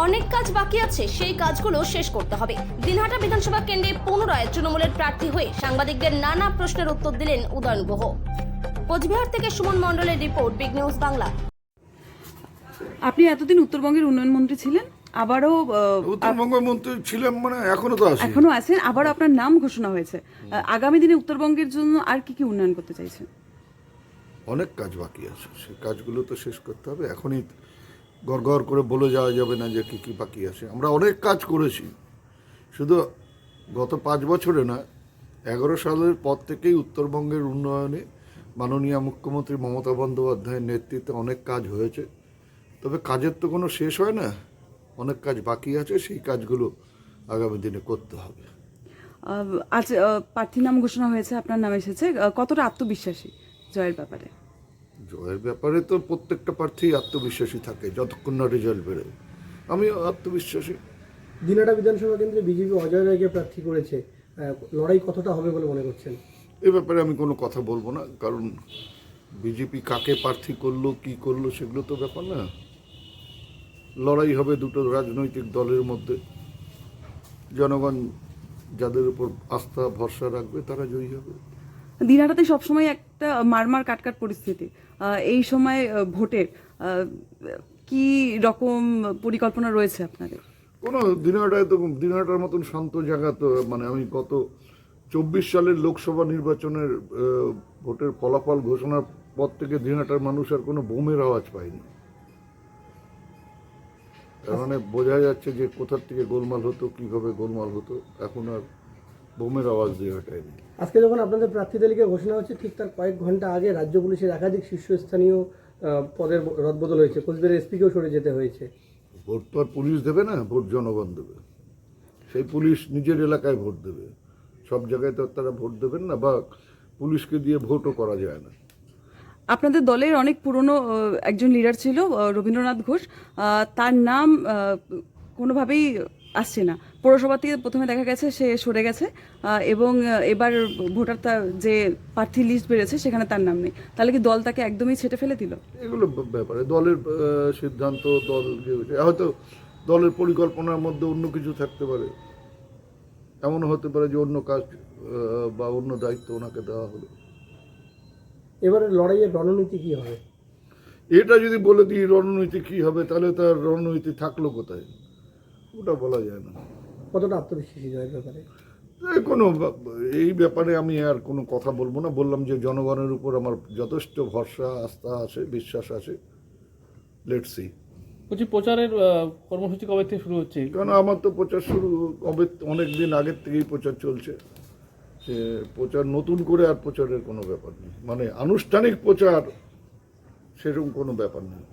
অনেক কাজ বাকি আছে, সেই কাজগুলো শেষ করতে হবে। দিনহাটা বিধানসভা কেন্দ্রে পুনরায় তৃণমূলের প্রার্থী হয়ে সাংবাদিকদের নানা প্রশ্নের উত্তর দিলেন উদয়ন গুহ। কোচবিহার থেকে সুমন মণ্ডলের রিপোর্ট, বিগ নিউজ বাংলা। আপনি এতদিন উত্তরবঙ্গের উন্নয়ন মন্ত্রী ছিলেন, আবারও উত্তরবঙ্গের মন্ত্রী ছিলাম, মানে এখনো তো আছি। এখনো আছেন, আবারও আপনার নাম ঘোষণা হয়েছে। আগামী দিনে উত্তরবঙ্গের জন্য আর কি কি উন্নয়ন করতে চাইছেন? অনেক কাজ বাকি আছে, সেই কাজগুলো তো শেষ করতে হবে। এখনই গড় করে বলে যাওয়া যাবে না যে কী কী বাকি আছে। আমরা অনেক কাজ করেছি, শুধু গত 5 বছরে না, 11 সালের পর থেকেই উত্তরবঙ্গের উন্নয়নে মাননীয় মুখ্যমন্ত্রী মমতা বন্দ্যোপাধ্যায়ের নেতৃত্বে অনেক কাজ হয়েছে। তবে কাজের তো কোনো শেষ হয় না, অনেক কাজ বাকি আছে, সেই কাজগুলো আগামী দিনে করতে হবে। আজ প্রার্থীর নাম ঘোষণা হয়েছে, আপনার নাম এসেছে, কতটা আত্মবিশ্বাসী জয়ের ব্যাপারে? জয়ের ব্যাপারে তো প্রত্যেকটা প্রার্থী আত্মবিশ্বাসী থাকে যতক্ষণ না রেজাল্ট বেরোয়। আমিও আত্মবিশ্বাসী। দিনহাটা বিধানসভা কেন্দ্রে বিজেপি অজয় রায়কে প্রার্থী করেছে, লড়াই কতটা হবে বলে মনে করছেন? এ ব্যাপারে আমি কোনো কথা বলবো না, কারণ বিজেপি কাকে প্রার্থী করলো কি করলো সেগুলো তো ব্যাপার না। লড়াই হবে দুটো রাজনৈতিক দলের মধ্যে। জনগণ যাদের উপর আস্থা ভরসা রাখবে তারা জয়ী হবে। দিনহাটাতে সবসময় একটা মারমার কাটকাট পরিস্থিতি, এই সময় ভোটের কি রকম পরিকল্পনা রয়েছে আপনাদের? কোনো দিনহাটার মতন শান্ত জায়গা তো, মানে আমি গত 24 সালের লোকসভা নির্বাচনের ভোটের ফলাফল ঘোষণার পর থেকে দিনহাটার মানুষ আর কোনো বোমের আওয়াজ পায়নি। তার মানে বোঝা যাচ্ছে যে কোথার থেকে গোলমাল হতো, কিভাবে গোলমাল হতো, এখন আর বোমের আওয়াজ দিনহাটায় নেই। আজকে যখন আপনাদের প্রার্থী তালিকা ঘোষণা হচ্ছে, ঠিক তার কয়েক ঘন্টা আগে রাজ্য পুলিশের একাধিক শীর্ষস্থানীয় পদের রদবদল হয়েছে, কোচবিহারের এসপিকেও সরে যেতে হয়েছে। ভোট তো আর পুলিশ দেবে না, ভোট জনগণ দেবে। সেই পুলিশ নিজের এলাকায় ভোট দেবে, সব জায়গায় তো তারা ভোট দেবেন না, বা পুলিশকে দিয়ে ভোটও করা যায় না। আপনাদের দলের অনেক পুরনো একজন লিডার ছিল রবীন্দ্রনাথ ঘোষ, তার নাম কোনোভাবেই আসছে না। পৌরসভা থেকে প্রথমে দেখা গেছে সে সরে গেছে, এবং এবার ভোটার যে প্রার্থী লিস্ট বেড়েছে সেখানে তার নাম নেই। তাহলে কি দল তাকে একদমই ছেটে ফেলে দিল? এগুলো ব্যাপারে দলের সিদ্ধান্ত, দল হয়তো দলের পরিকল্পনার মধ্যে অন্য কিছু থাকতে পারে। এমন হতে পারে যে অন্য কাজ বা অন্য দায়িত্ব ওনাকে দেওয়া হলো। এবারে লড়াইয়ের রণনীতি কি হবে? এটা যদি বলে দিই রণনীতি কী হবে, তাহলে তার রণনীতি থাকলো কোথায়, ওটা বলা যায় না। কতটা আত্মবিশ্বাসী জয়ের ব্যাপারে? এই ব্যাপারে আমি আর কোনো কথা বলবো না। বললাম যে জনগণের উপর আমার যথেষ্ট ভরসা, আস্থা আছে, বিশ্বাস আছে। Let's see. বলছি, প্রচারের কর্মসূচি কবে থেকে শুরু হচ্ছে? কারণ আমার তো প্রচার শুরু অনেক দিন আগের থেকেই প্রচার চলছে। সে প্রচার নতুন করে আর প্রচারের কোনো ব্যাপার নেই, মানে আনুষ্ঠানিক প্রচার সেরকম কোনো ব্যাপার নেই।